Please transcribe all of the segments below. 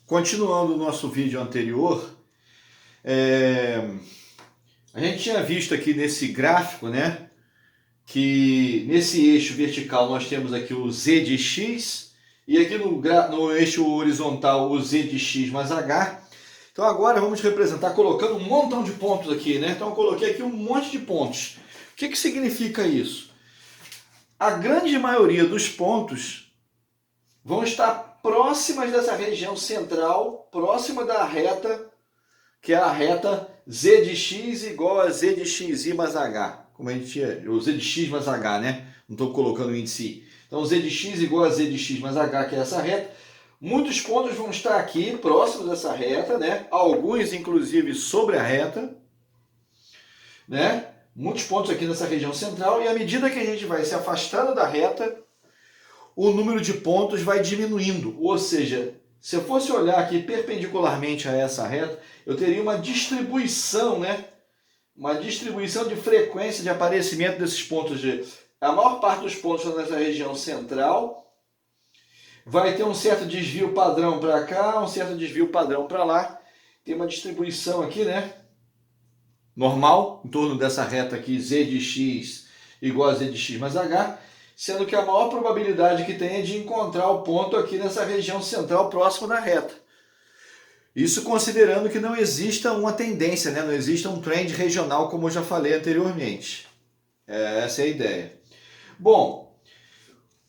Continuando o nosso vídeo anterior, a gente tinha visto aqui nesse gráfico, né, que nesse eixo vertical nós temos aqui o Z de X e aqui no eixo horizontal o Z de X mais H. Então agora vamos representar colocando um montão de pontos aqui, né? Então eu coloquei aqui um monte de pontos. O que significa isso? A grande maioria dos pontos vão estar próximas dessa região central, próxima da reta, que é a reta Z de X igual a Z de XI mais H. Como a gente tinha, o Z de X mais H, né? Não estou colocando o índice I. Então Z de X igual a Z de X mais H, que é essa reta. Muitos pontos vão estar aqui, próximos dessa reta, né? Alguns, inclusive, sobre a reta, né? Muitos pontos aqui nessa região central. E à medida que a gente vai se afastando da reta, o número de pontos vai diminuindo. Ou seja, se eu fosse olhar aqui perpendicularmente a essa reta, eu teria uma distribuição, né? Uma distribuição de frequência de aparecimento desses pontos. A maior parte dos pontos estão nessa região central. Vai ter um certo desvio padrão para cá, um certo desvio padrão para lá. Tem uma distribuição aqui, né? Normal, em torno dessa reta aqui, Z de X igual a Z de X mais H. Sendo que a maior probabilidade que tem é de encontrar o ponto aqui nessa região central próximo da reta. Isso considerando que não exista uma tendência, né? Não exista um trend regional, como eu já falei anteriormente. Essa é a ideia. Bom,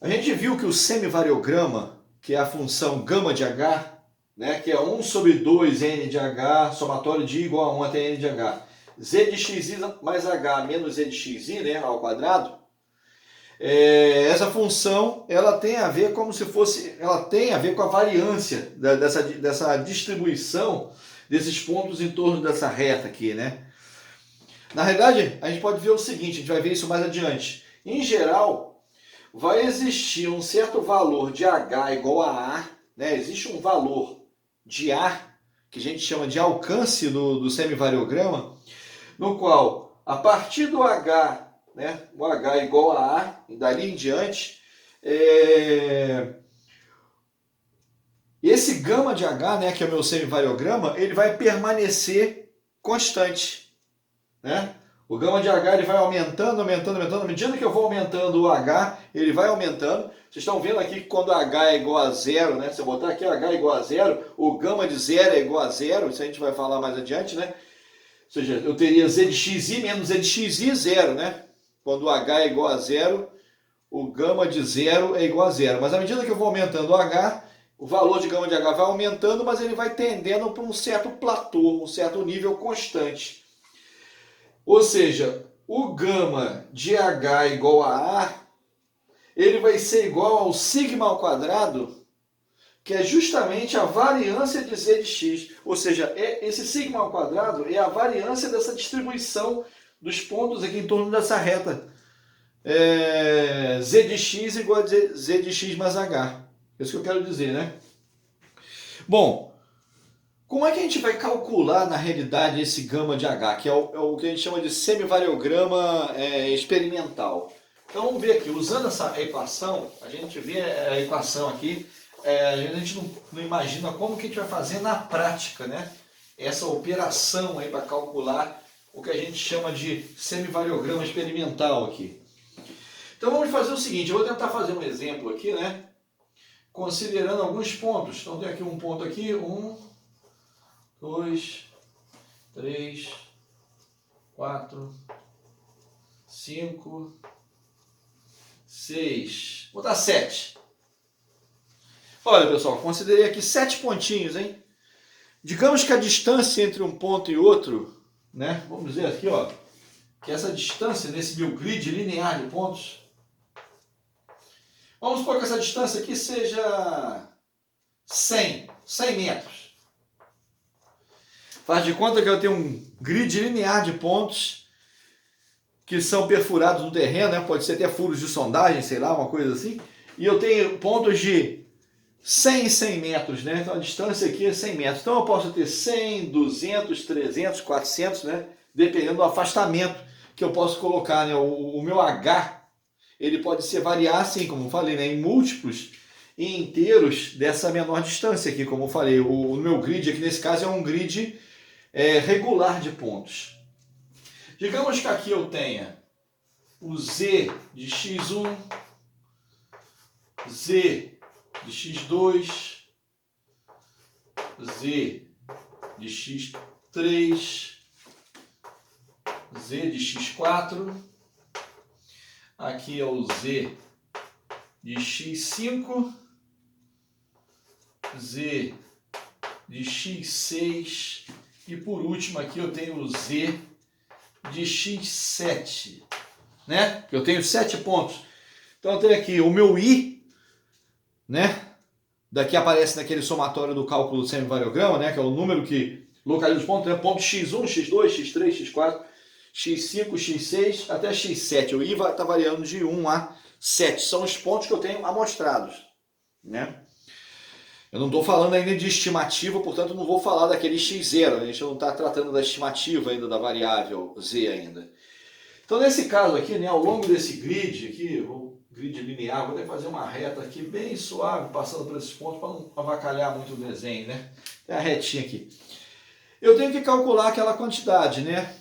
a gente viu que o semivariograma, que é a função gama de H, né? Que é 1 sobre 2 n de H, somatório de I igual a 1 até n de H. Z de xi mais H menos Z de xi, né? Ao quadrado. Essa função ela tem a ver ela tem a ver com a variância dessa distribuição desses pontos em torno dessa reta aqui, né? Na realidade, a gente pode ver o seguinte, a gente vai ver isso mais adiante. Em geral, vai existir um certo valor de H igual a A, né? Existe um valor de A, que a gente chama de alcance do semivariograma, no qual, a partir do H, né, o H igual a A, e dali em diante, esse gama de H, né, que é o meu semivariograma, ele vai permanecer constante, né? O gama de H ele vai aumentando, aumentando, aumentando. À medida que eu vou aumentando o H, ele vai aumentando. Vocês estão vendo aqui que quando H é igual a zero, né? Se eu botar aqui H igual a zero, o gama de zero é igual a zero. Isso a gente vai falar mais adiante, né? Ou seja, eu teria Z de xi menos Z de xi, zero, né? Quando o H é igual a zero, o gama de zero é igual a zero. Mas à medida que eu vou aumentando o H, o valor de gama de H vai aumentando, mas ele vai tendendo para um certo platô, um certo nível constante. Ou seja, o gama de H igual a A, ele vai ser igual ao sigma ao quadrado, que é justamente a variância de Z de x. Ou seja, esse sigma ao quadrado é a variância dessa distribuição dos pontos aqui em torno dessa reta. Z de x igual a Z de x mais H. É isso que eu quero dizer, né? Bom, como é que a gente vai calcular na realidade esse gama de H, que é o que a gente chama de semivariograma experimental? Então vamos ver aqui, usando essa equação, a gente vê a equação aqui, a gente não imagina como que a gente vai fazer na prática, né? Essa operação aí para calcular o que a gente chama de semivariograma experimental aqui. Então vamos fazer o seguinte, eu vou tentar fazer um exemplo aqui, né? Considerando alguns pontos. Então tem aqui um ponto aqui, 1, 2, 3, 4, 5, 6, vou dar 7. Olha pessoal, considerei aqui 7 pontinhos, hein? Digamos que a distância entre um ponto e outro, né? Vamos dizer aqui, ó, que essa distância nesse meu grid linear de pontos, vamos supor que essa distância aqui seja 100 metros. Faz de conta que eu tenho um grid linear de pontos que são perfurados no terreno, né? Pode ser até furos de sondagem, sei lá, uma coisa assim. E eu tenho pontos de 100 em 100 metros, né? Então a distância aqui é 100 metros. Então eu posso ter 100, 200, 300, 400, né? Dependendo do afastamento que eu posso colocar, né? O meu H, ele pode variar assim, como eu falei, né? Em múltiplos em inteiros dessa menor distância aqui, como eu falei. O meu grid aqui nesse caso é um grid regular de pontos. Digamos que aqui eu tenha o Z de x1, Z de x2, Z de x3, Z de x4, aqui é o Z de x5, Z de x6 e por último aqui eu tenho o Z de x7, né? Eu tenho 7 pontos. Então eu tenho aqui o meu I, né? Daqui aparece naquele somatório do cálculo do semivariograma, né? Que é o número que localiza os pontos, né? Ponto x1, x2, x3, x4, x5, x6 até x7. O I está variando de 1 a 7. São os pontos que eu tenho amostrados, né? Eu não estou falando ainda de estimativa, portanto não vou falar daquele x0. A gente não está tratando da estimativa ainda da variável z ainda. Então nesse caso aqui, né, ao longo desse grid aqui, o grid linear, vou até fazer uma reta aqui bem suave, passando por esses pontos para não avacalhar muito o desenho, né? É a retinha aqui. Eu tenho que calcular aquela quantidade, né?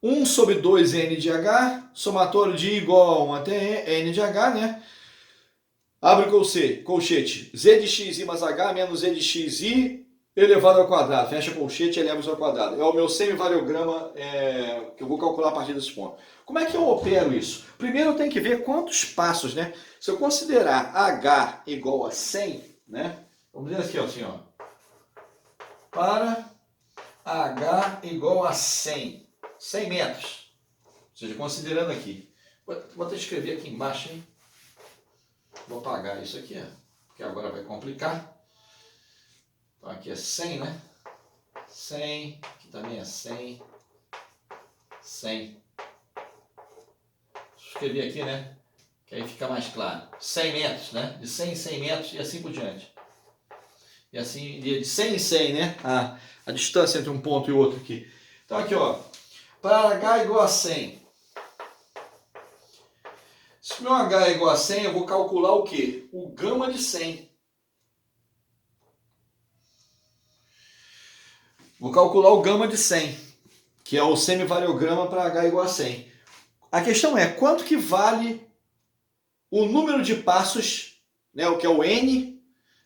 1 sobre 2n de h, somatório de I igual a 1 até n de h, né? Abre colchete, z de xi mais h menos z de xi elevado ao quadrado. Fecha colchete e eleva isso ao quadrado. É o meu semivariograma que eu vou calcular a partir desse ponto. Como é que eu opero isso? Primeiro eu tenho que ver quantos passos, né? Se eu considerar h igual a 100, né? Vamos dizer aqui, assim, ó. Para h igual a 100. 100 metros. Ou seja, considerando aqui. Vou até escrever aqui embaixo, hein? Vou apagar isso aqui, porque agora vai complicar. Então aqui é 100, né? 100, aqui também é 100. 100. Vou escrever aqui, né? Que aí fica mais claro. 100 metros, né? De 100 em 100 metros e assim por diante. E assim, de 100 em 100, né? A distância entre um ponto e outro aqui. Então aqui, ó. Para h igual a 100. Se meu h é igual a 100, eu vou calcular o quê? O gama de 100. Vou calcular o gama de 100, que é o semivariograma para h igual a 100. A questão é, quanto que vale o número de passos, né, o que é o n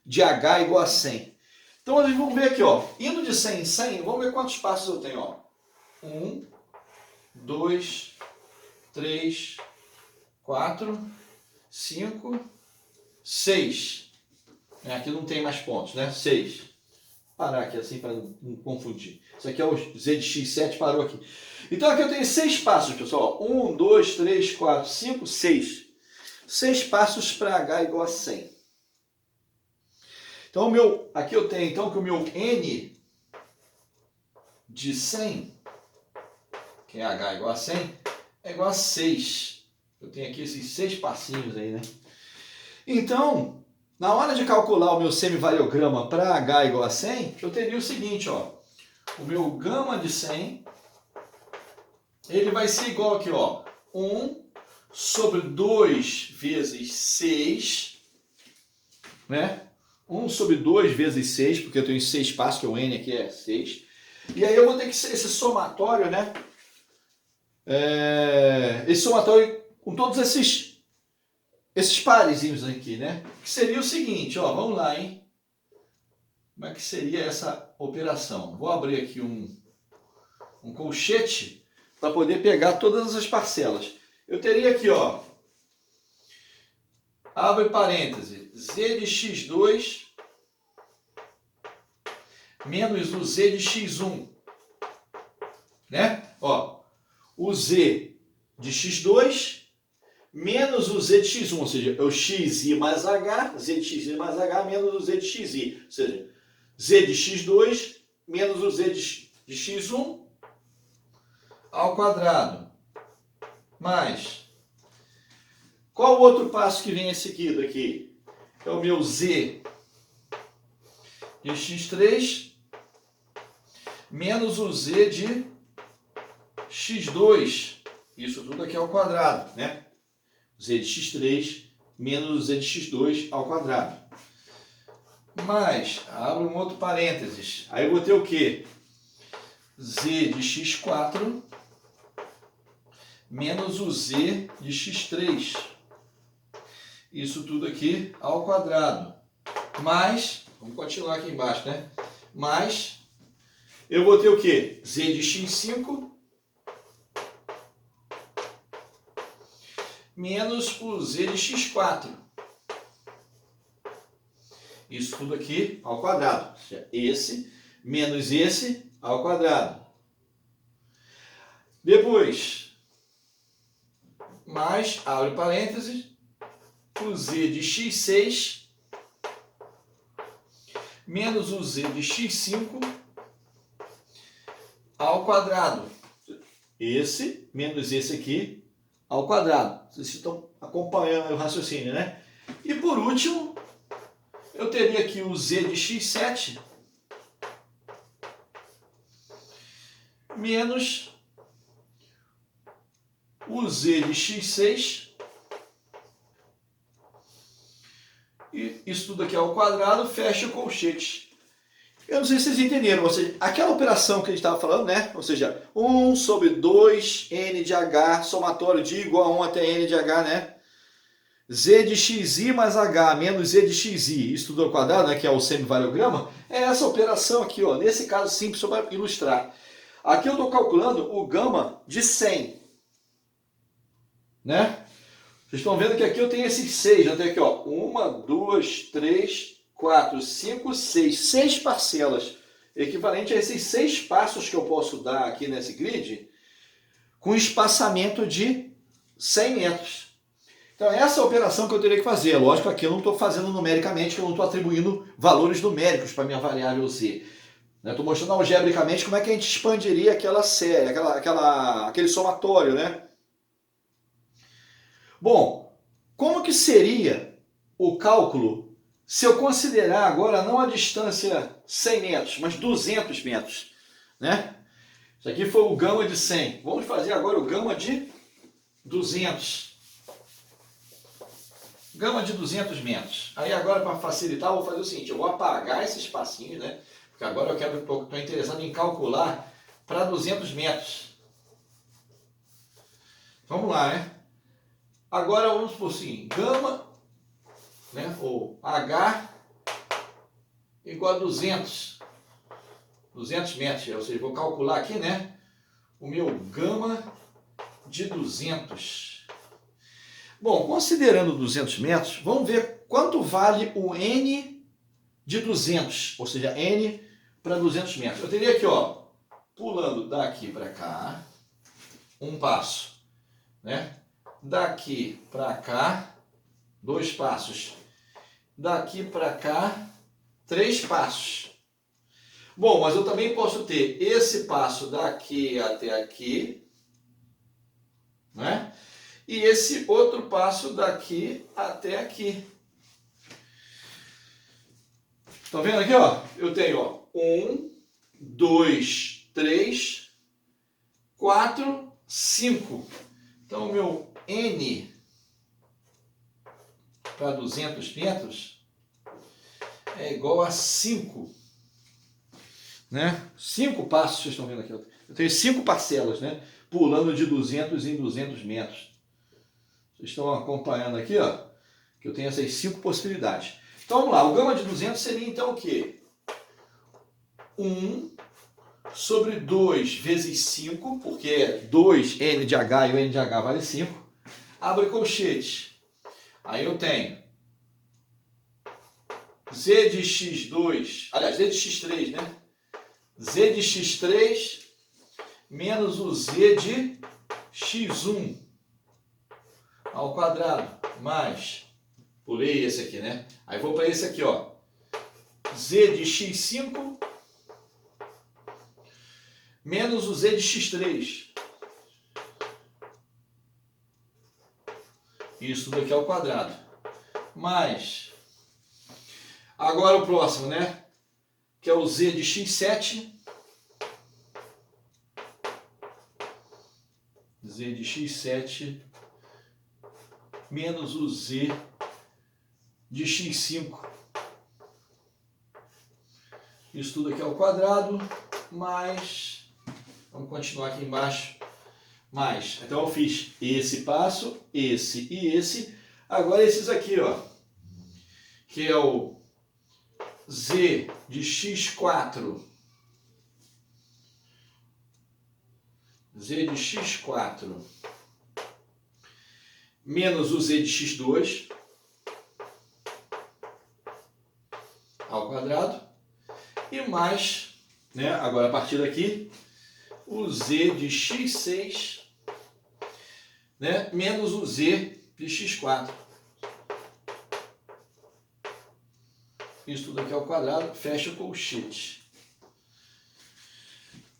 de h igual a 100? Então, nós vamos ver aqui, ó, indo de 100 em 100, vamos ver quantos passos eu tenho. Ó. 1, 2, 3, 4, 5, 6. Aqui não tem mais pontos, né? 6. Vou parar aqui assim para não confundir. Isso aqui é o z de x7, parou aqui. Então aqui eu tenho 6 passos, pessoal. 1, 2, 3, 4, 5, 6. 6 passos para h igual a 100. Então aqui eu tenho então que o meu n de 100, que é h igual a 100, é igual a 6. Eu tenho aqui esses 6 passinhos aí, né? Então, na hora de calcular o meu semivariograma para h igual a 100, eu teria o seguinte, ó. O meu gama de 100, ele vai ser igual aqui, ó. 1 sobre 2 vezes 6, né? 1 sobre 2 vezes 6, porque eu tenho 6 passos, que o n aqui é 6. E aí eu vou ter que ser esse somatório, né? Esse somatório com todos esses parezinhos aqui, né? Que seria o seguinte, ó, vamos lá, hein? Como é que seria essa operação? Vou abrir aqui um colchete para poder pegar todas as parcelas. Eu teria aqui, ó, abre parêntese, z de x2 menos o z de x1, né? Ó, o z de x2 menos o z de x1, ou seja, é o xi mais h, z de xi mais h menos o z de xi, ou seja, z de x2 menos o z de x1 ao quadrado, mais, qual o outro passo que vem seguido aqui? É o meu z de x3 menos o z de x2, isso tudo aqui ao quadrado, né? Z de x3 menos o z de x2 ao quadrado. Mais, abro um outro parênteses. Aí eu vou ter o quê? Z de x4 menos o z de x3. Isso tudo aqui ao quadrado. Mais, vamos continuar aqui embaixo, né? Mais, eu vou ter o quê? Z de x5 menos o z de x4. Isso tudo aqui ao quadrado. Ou seja, esse menos esse ao quadrado. Depois, mais, abre parênteses, o z de x6 menos o z de x5 ao quadrado. Esse menos esse aqui ao quadrado. Vocês estão acompanhando o raciocínio, né? E por último, eu teria aqui o z de x7 menos o z de x6. E isso tudo aqui ao quadrado, fecha o colchete. Eu não sei se vocês entenderam, ou seja, aquela operação que a gente estava falando, né? Ou seja, 1 sobre 2n de h, somatório de igual a 1 até n de h, né? Z de xi mais h menos z de xi, isso tudo ao quadrado, né, que é o semivarograma, é essa operação aqui, ó, nesse caso simples, só para ilustrar. Aqui eu estou calculando o gama de 100, né? Vocês estão vendo que aqui eu tenho esses 6, eu tenho aqui, ó, 1, 2, 3, 4, 5, 6, 6 parcelas, equivalente a esses 6 passos que eu posso dar aqui nesse grid, com espaçamento de 100 metros. Então, essa é a operação que eu teria que fazer. Lógico que aqui eu não estou fazendo numericamente, que eu não estou atribuindo valores numéricos para a minha variável z. Estou mostrando algebricamente como é que a gente expandiria aquela série, aquele somatório, né? Bom, como que seria o cálculo se eu considerar agora não a distância 100 metros, mas 200 metros, né? Isso aqui foi o gama de 100. Vamos fazer agora o gama de 200. Gama de 200 metros. Aí agora, para facilitar, eu vou fazer o seguinte, eu vou apagar esses espacinhos, né? Porque agora eu estou interessado em calcular para 200 metros. Vamos lá, né? Agora vamos por assim, gama, né? Ou H igual a 200 metros. Ou seja, vou calcular aqui, né? O meu gama de 200. Bom, considerando 200 metros, vamos ver quanto vale o N de 200, ou seja, N para 200 metros. Eu teria aqui, ó, pulando daqui para cá, um passo, né? Daqui para cá, 2 passos. Daqui para cá, 3 passos. Bom, mas eu também posso ter esse passo daqui até aqui, né? E esse outro passo daqui até aqui. Estão vendo aqui, ó? Eu tenho, ó, 1, 2, 3, 4, 5. Então, o meu N para 200 metros é igual a 5. Né? 5 passos, vocês estão vendo aqui. Eu tenho 5 parcelas, né? Pulando de 200 em 200 metros. Vocês estão acompanhando aqui, ó, que eu tenho essas 5 possibilidades. Então vamos lá, o gama de 200 seria então o quê? 1 sobre 2 vezes 5, porque 2 n de h e o n de h vale 5. Abre colchete. Aí eu tenho z de x2, aliás, z de x3, né? Z de x3 menos o z de x1 ao quadrado, mais, pulei esse aqui, né? Aí vou para esse aqui, ó, z de x5 menos o z de x3. Isso daqui ao quadrado. Mais, agora o próximo, né? Que é o z de x7. Z de x7 menos o z de x5. Isso tudo aqui ao quadrado, mais, vamos continuar aqui embaixo, mais, então eu fiz esse passo, esse e esse, agora esses aqui, ó, que é o z de x4, z de x4, menos o z de x2, ao quadrado, e mais, né, agora a partir daqui, o z de x6, né, menos o z de x4. Isso tudo aqui ao quadrado, fecha o colchete.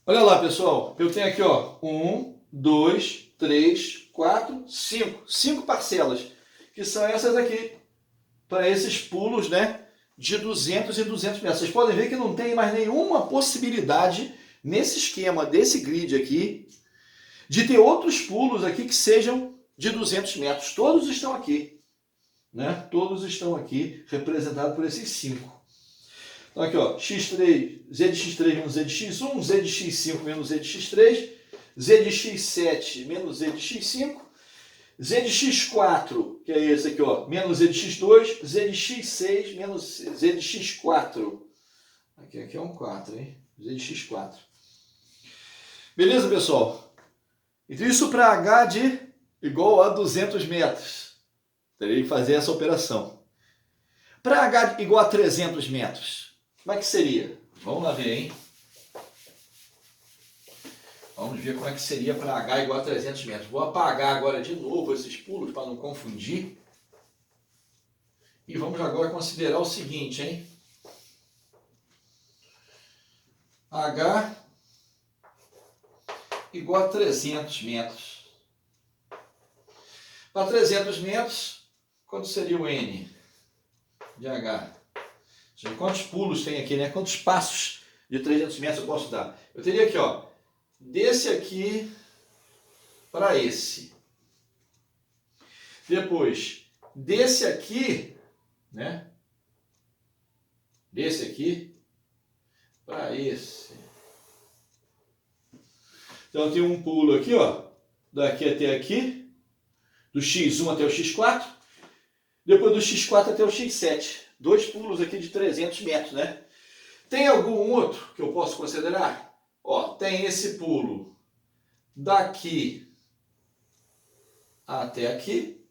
Olha lá, pessoal, eu tenho aqui, ó, 1, 2, 3, 4, 5. 5 parcelas, que são essas aqui, para esses pulos, né, de 200 e 200 metros. Vocês podem ver que não tem mais nenhuma possibilidade, nesse esquema desse grid aqui, de ter outros pulos aqui que sejam de 200 metros. Todos estão aqui, né? Todos estão aqui representados por esses 5. Então aqui, ó, x3, z de x3 menos z de x1, z de x5 menos z de x3, z de x7 menos z de x5, z de x4, que é esse aqui, ó, menos z de x2, z de x6 menos z de x4. Aqui é um 4, hein? Z de x4. Beleza, pessoal? Então isso para h de igual a 200 metros. Terei que fazer essa operação. Para h igual a 300 metros, como é que seria? Vamos lá ver, hein? Vamos ver como é que seria para h igual a 300 metros. Vou apagar agora de novo esses pulos para não confundir. E vamos agora considerar o seguinte, hein? H igual a 300 metros. Para 300 metros, quanto seria o N de H? Quantos pulos tem aqui, né? Quantos passos de 300 metros eu posso dar? Eu teria aqui, ó, desse aqui para esse. Depois, desse aqui, né? Desse aqui para esse. Então eu tenho um pulo aqui, ó, daqui até aqui, do x1 até o x4, depois do x4 até o x7. 2 pulos aqui de 300 metros, né? Tem algum outro que eu posso considerar? Ó, tem esse pulo daqui até aqui,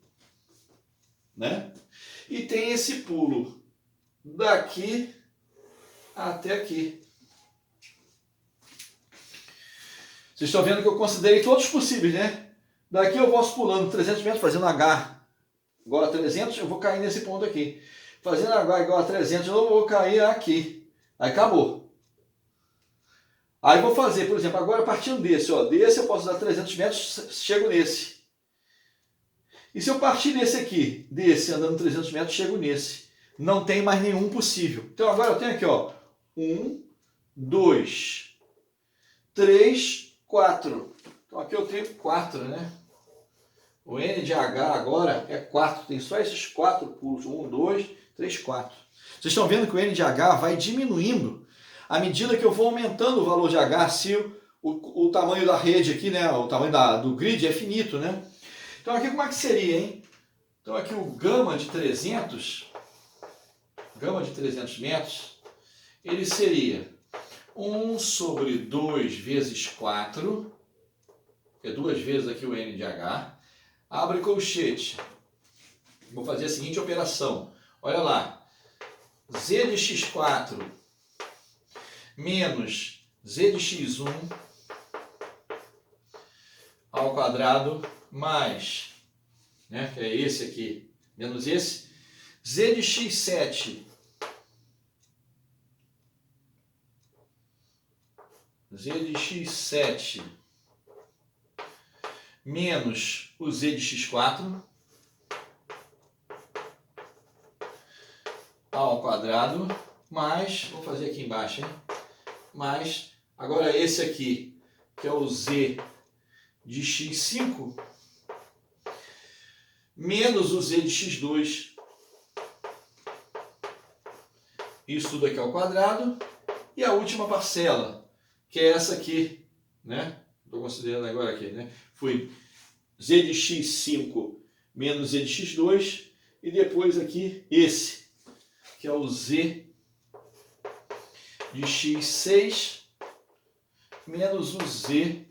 né? E tem esse pulo daqui até aqui. Vocês estão vendo que eu considerei todos possíveis, né? Daqui eu posso pulando 300 metros, fazendo H igual a 300, eu vou cair nesse ponto aqui. Fazendo H igual a 300, eu vou cair aqui. Aí acabou. Aí vou fazer, por exemplo, agora partindo desse, ó, desse eu posso dar 300 metros, chego nesse. E se eu partir desse aqui, desse andando 300 metros, chego nesse. Não tem mais nenhum possível. Então agora eu tenho aqui, ó, 1, 2, 3, 4. Então aqui eu tenho 4, né? O N de H agora é 4. Tem só esses 4 pulos. 1, 2, 3, 4. Vocês estão vendo que o N de H vai diminuindo à medida que eu vou aumentando o valor de H, se o tamanho da rede aqui, né? O tamanho do grid é finito, né? Então aqui como é que seria, hein? Então aqui o gama de 300 metros, ele seria 1 sobre 2 vezes 4, que é 2 vezes aqui o N de H. Abre colchete. Vou fazer a seguinte operação. Olha lá. Z de x4 menos Z de x1 ao quadrado mais, né, que é esse aqui, menos esse, Z de x7 menos o Z de x4 ao quadrado, mais, vou fazer aqui embaixo, hein? Mais, agora esse aqui, que é o Z de x5, menos o Z de x2 Isso tudo aqui ao quadrado. E a última parcela, que é essa aqui, né? Estou considerando agora aqui, né? Foi z de x5 menos z de x2. E depois aqui esse, que é o z de x6 menos o z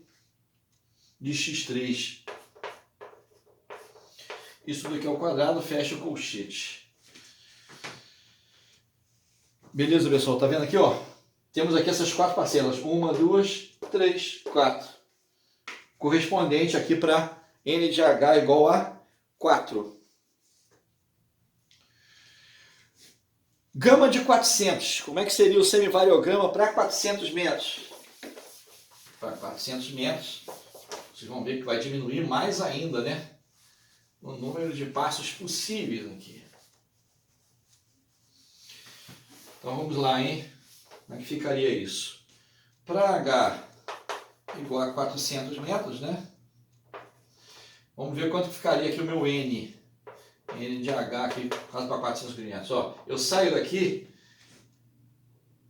de x3. Isso tudo aqui ao quadrado, fecha o colchete. Beleza, pessoal? Tá vendo aqui, ó? Temos aqui essas 4 parcelas. 1, 2, 3, 4. Correspondente aqui para n de h igual a 4. Gama de 400. Como é que seria o semivariograma para 400 metros? Para 400 metros, vocês vão ver que vai diminuir mais ainda, né? O número de passos possíveis aqui. Então vamos lá, hein? Como é que ficaria isso? Para H igual a 400 metros, né? Vamos ver quanto ficaria aqui o meu N. N de H aqui, quase para 400 metros. Ó, eu saio daqui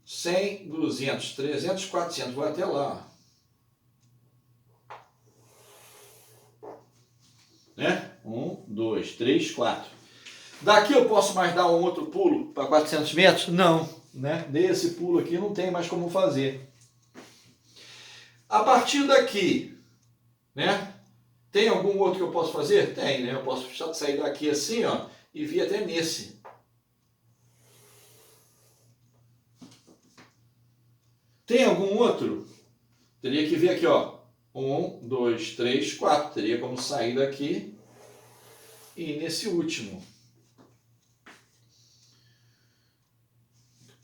100, 200, 300, 400. Vou até lá. Né? 1, 2, 3, 4. Daqui eu posso mais dar um outro pulo para 400 metros? Não. Né? Desse pulo aqui não tem mais como fazer. A partir daqui, né? Tem algum outro que eu posso fazer? Tem, né? Eu posso sair daqui assim, ó, e vir até nesse. Tem algum outro? Teria que vir aqui, ó. 1, 2, 3, 4. Teria como sair daqui e ir nesse último.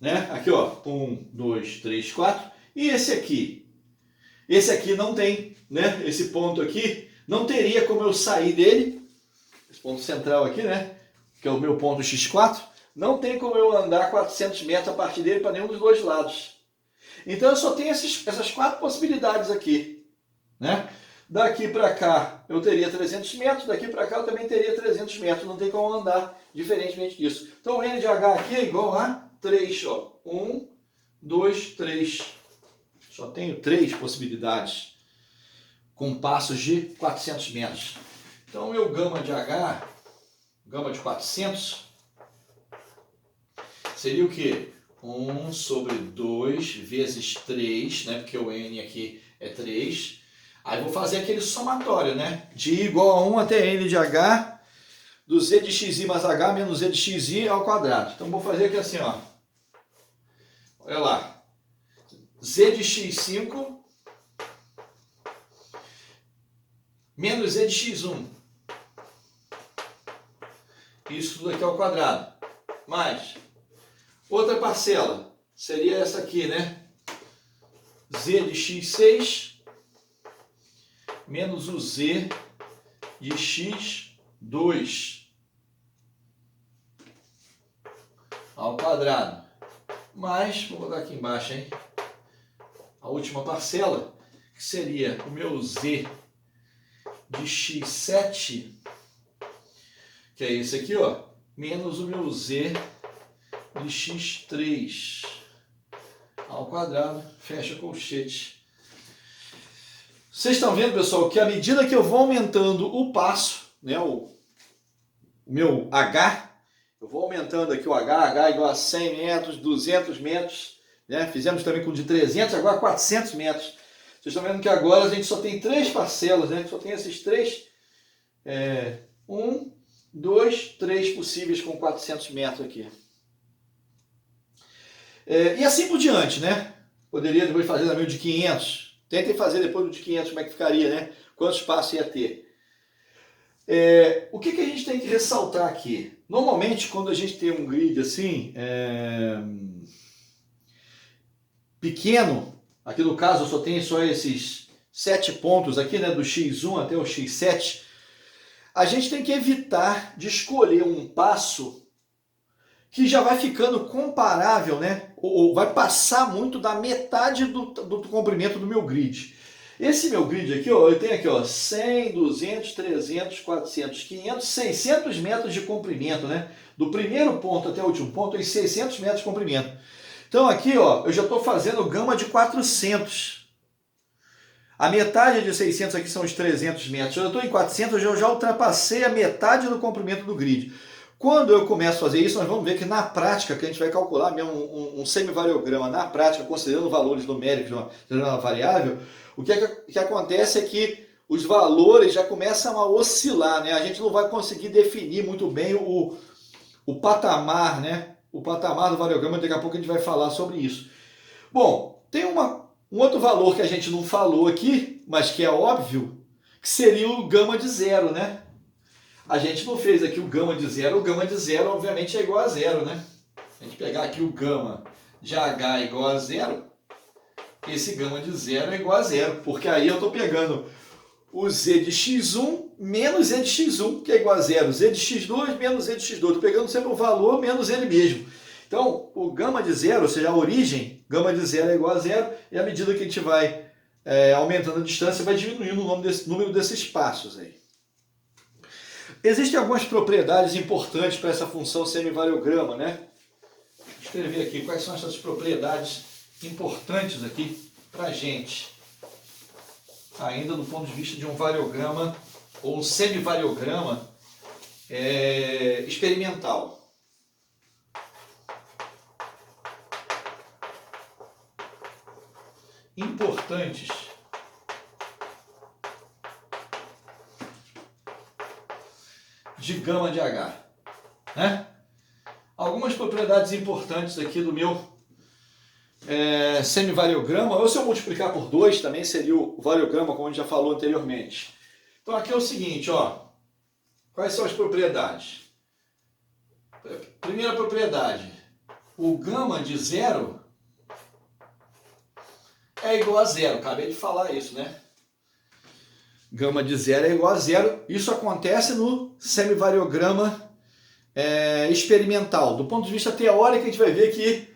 Né? Aqui, ó. 1, 2, 3, 4. E esse aqui? Esse aqui não tem, né? Esse ponto aqui não teria como eu sair dele. Esse ponto central aqui, né? Que é o meu ponto x4. Não tem como eu andar 400 metros a partir dele para nenhum dos dois lados. Então eu só tenho essas 4 possibilidades aqui, né? Daqui para cá eu teria 300 metros, daqui para cá eu também teria 300 metros, não tem como andar diferentemente disso. Então o N de H aqui é igual a 3, ó. 1, 2, 3. Só tenho 3 possibilidades com passos de 400 metros. Então o meu gama de H, gama de 400, seria o quê? 1 sobre 2 vezes 3, né? Porque o N aqui é 3. Aí vou fazer aquele somatório, né? De I igual a 1 até N de H, do Z de XI mais H menos Z de XI ao quadrado. Então vou fazer aqui assim, ó. Olha lá. Z de x5 menos Z de x1. Isso tudo aqui ao quadrado. Mais outra parcela seria essa aqui, né? Z de x6 menos o Z de x2 ao quadrado. Mais, vou botar aqui embaixo, hein? A última parcela, que seria o meu Z de x7, que é esse aqui, ó, menos o meu Z de x3 ao quadrado, fecha colchete. Vocês estão vendo, pessoal, que à medida que eu vou aumentando o passo, né, o meu H, eu vou aumentando aqui o H igual a 100 metros, 200 metros, né? Fizemos também com de 300, agora 400 metros. Vocês estão vendo que agora a gente só tem 3 parcelas, né? Só tem esses 3, 1, 2, 3 possíveis com 400 metros aqui. E assim por diante, né? Poderia depois fazer também o de 500. Tentem fazer depois o de 500, como é que ficaria, né? Quantos passos ia ter. O que a gente tem que ressaltar aqui? Normalmente, quando a gente tem um grid assim, pequeno, aqui no caso eu só tenho só esses 7 pontos aqui, né? Do x1 até o x7, a gente tem que evitar de escolher um passo que já vai ficando comparável, né? Ou vai passar muito da metade do comprimento do meu grid. Esse meu grid aqui, ó, eu tenho aqui, ó, 100, 200, 300, 400, 500, 600 metros de comprimento, né? Do primeiro ponto até o último ponto, tem 600 metros de comprimento. Então aqui, ó, eu já estou fazendo gama de 400. A metade de 600 aqui são os 300 metros. Eu estou em 400, eu já ultrapassei a metade do comprimento do grid. Quando eu começo a fazer isso, nós vamos ver que na prática, que a gente vai calcular mesmo um semivariograma, na prática, considerando valores numéricos de uma variável, o que acontece é que os valores já começam a oscilar, né? A gente não vai conseguir definir muito bem o patamar, né? O patamar do variograma, daqui a pouco a gente vai falar sobre isso. Bom, tem um outro valor que a gente não falou aqui, mas que é óbvio, que seria o gama de zero, né? A gente não fez aqui o gama de zero obviamente é igual a zero, né? A gente pegar aqui o gama de H igual a zero, esse gama de zero é igual a zero, porque aí eu estou pegando o z de x1 menos z de x1, que é igual a zero, z de x2 menos z de x2, estou pegando sempre o valor menos ele mesmo. Então, o gama de zero, ou seja, a origem, gama de zero é igual a zero, e à medida que a gente vai aumentando a distância, vai diminuindo o número desses passos aí. Existem algumas propriedades importantes para essa função semivariograma, né? Vou escrever aqui quais são essas propriedades importantes aqui para a gente, ainda do ponto de vista de um variograma ou um semivariograma experimental. Importantes de gama de H, né? Algumas propriedades importantes aqui do meu semivariograma, ou se eu multiplicar por 2 também seria o variograma, como a gente já falou anteriormente. Então aqui é o seguinte, ó, quais são as propriedades? Primeira propriedade, o gama de zero é igual a zero, acabei de falar isso, né? Gama de zero é igual a zero, isso acontece no semivariograma experimental. Do ponto de vista teórico, a gente vai ver que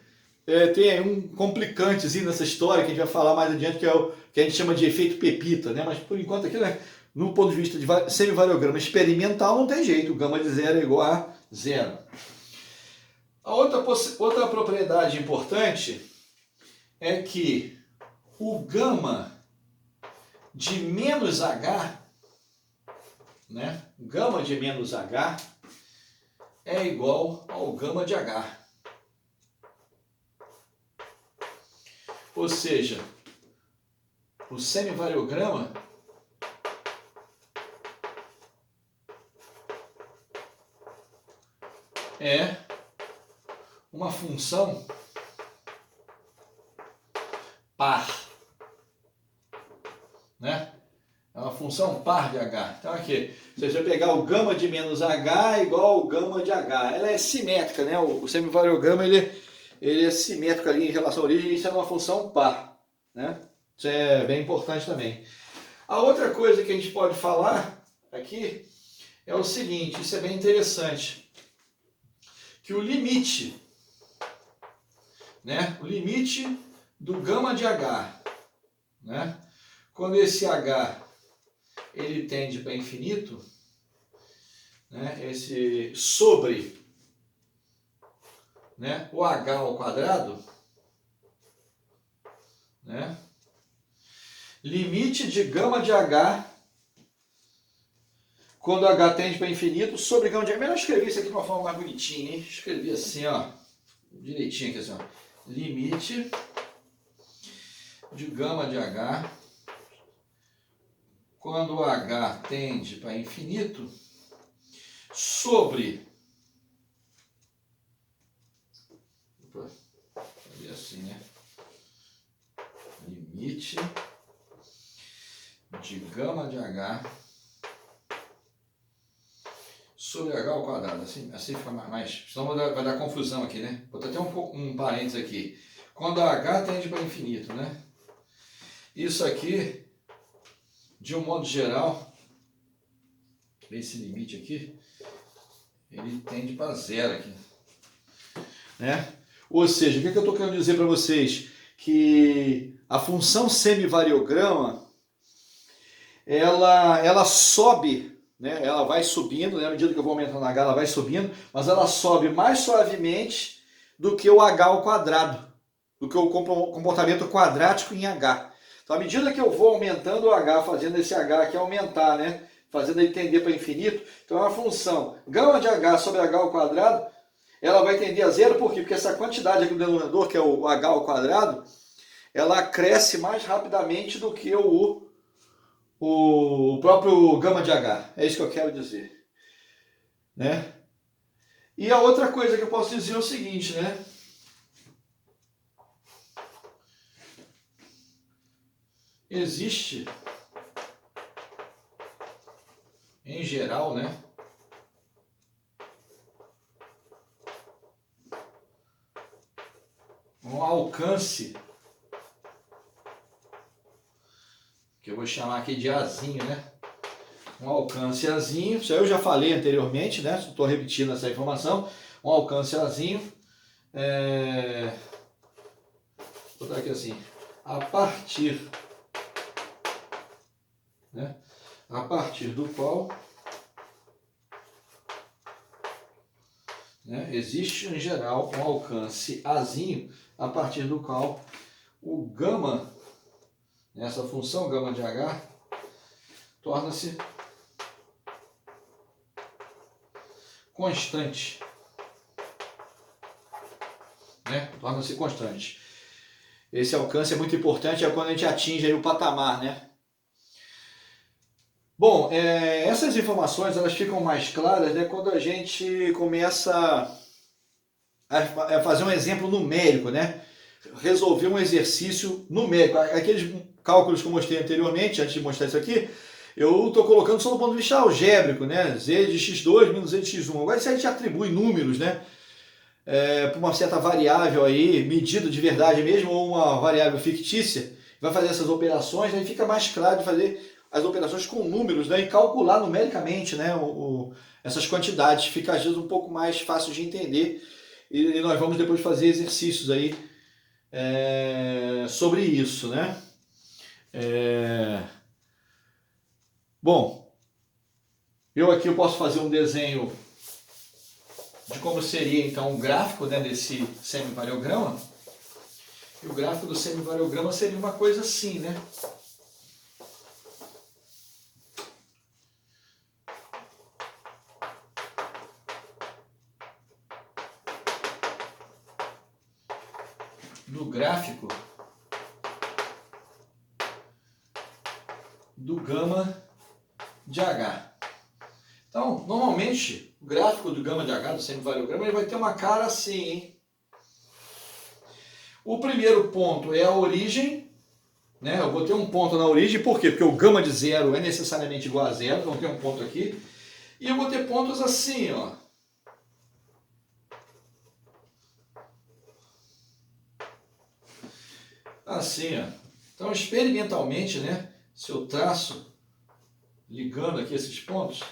tem aí um complicantezinho nessa história, que a gente vai falar mais adiante, que é o que a gente chama de efeito pepita, né? Mas por enquanto aqui, né, no ponto de vista de semivariograma experimental, não tem jeito, o gama de zero é igual a zero. A outra propriedade importante é que o gama de menos H, né? Gama de menos H é igual ao gama de H. Ou seja, o semivariograma é uma função par, né? É uma função par de H. Então aqui, você vai pegar o gama de menos H igual ao gama de H. Ela é simétrica, né? O semivariograma ele é simétrico ali em relação à origem, isso é uma função par, né? Isso é bem importante também. A outra coisa que a gente pode falar aqui é o seguinte, isso é bem interessante, que o limite, né? O limite do gama de H, né? Quando esse H ele tende para infinito, né? Esse sobre, né? O H ao quadrado, né? Limite de gama de H quando H tende para infinito sobre gama de H. Melhor escrever isso aqui de uma forma mais bonitinha, hein? Escrevi assim, ó, direitinho aqui assim, ó. Limite de gama de H quando o H tende para infinito sobre, assim, né? Limite de gama de H sobre H ao quadrado, assim fica mais, senão vai dar confusão aqui, né? Vou até um parênteses aqui. Quando a H tende para infinito, né? Isso aqui, de um modo geral, esse limite aqui, ele tende para zero aqui, né? Ou seja, o que eu estou querendo dizer para vocês? Que a função semivariograma, ela sobe, né? Ela vai subindo, né? À medida que eu vou aumentando H, ela vai subindo, mas ela sobe mais suavemente do que o H ao quadrado, do que o comportamento quadrático em H. Então, à medida que eu vou aumentando o H, fazendo esse H aqui aumentar, né? Fazendo ele tender para infinito, então a função gama de H sobre H ao quadrado, ela vai tender a zero, por quê? Porque essa quantidade aqui no denominador, que é o H ao quadrado, ela cresce mais rapidamente do que o próprio gama de H. É isso que eu quero dizer, né? E a outra coisa que eu posso dizer é o seguinte, né? Existe, em geral, né? Um alcance, que eu vou chamar aqui de Azinho, né? Um alcance Azinho, isso aí eu já falei anteriormente, né? Estou repetindo essa informação. Um alcance Azinho, vou botar aqui assim, a partir, né? A partir do qual, né, existe em geral um alcance Azinho, a partir do qual o gama, essa função gama de H, torna-se constante, né? Torna-se constante. Esse alcance é muito importante, é quando a gente atinge aí o patamar, né? Bom, essas informações elas ficam mais claras, né, quando a gente começa a fazer um exemplo numérico, né? Resolver um exercício numérico. Aqueles cálculos que eu mostrei anteriormente, antes de mostrar isso aqui, eu estou colocando só do ponto de vista algébrico, né? Z de x2 menos Z de x1. Agora, se a gente atribui números, né? Para uma certa variável aí, medida de verdade mesmo, ou uma variável fictícia, vai fazer essas operações, aí fica mais claro de fazer as operações com números, né? E calcular numericamente, né? Essas quantidades. Fica às vezes um pouco mais fácil de entender. E nós vamos depois fazer exercícios aí sobre isso, né? Bom, eu posso fazer um desenho de como seria então o gráfico, né, desse semivariograma. E o gráfico do semivariograma seria uma coisa assim, né? Do gráfico do gama de H. Então, normalmente, o gráfico do gama de H, do semivariograma, ele vai ter uma cara assim, hein? O primeiro ponto é a origem, né? Eu vou ter um ponto na origem, por quê? Porque o gama de zero é necessariamente igual a zero, então tem um ponto aqui. E eu vou ter pontos assim, ó. Assim, ó. Então, experimentalmente, né? Se eu traço ligando aqui esses pontos,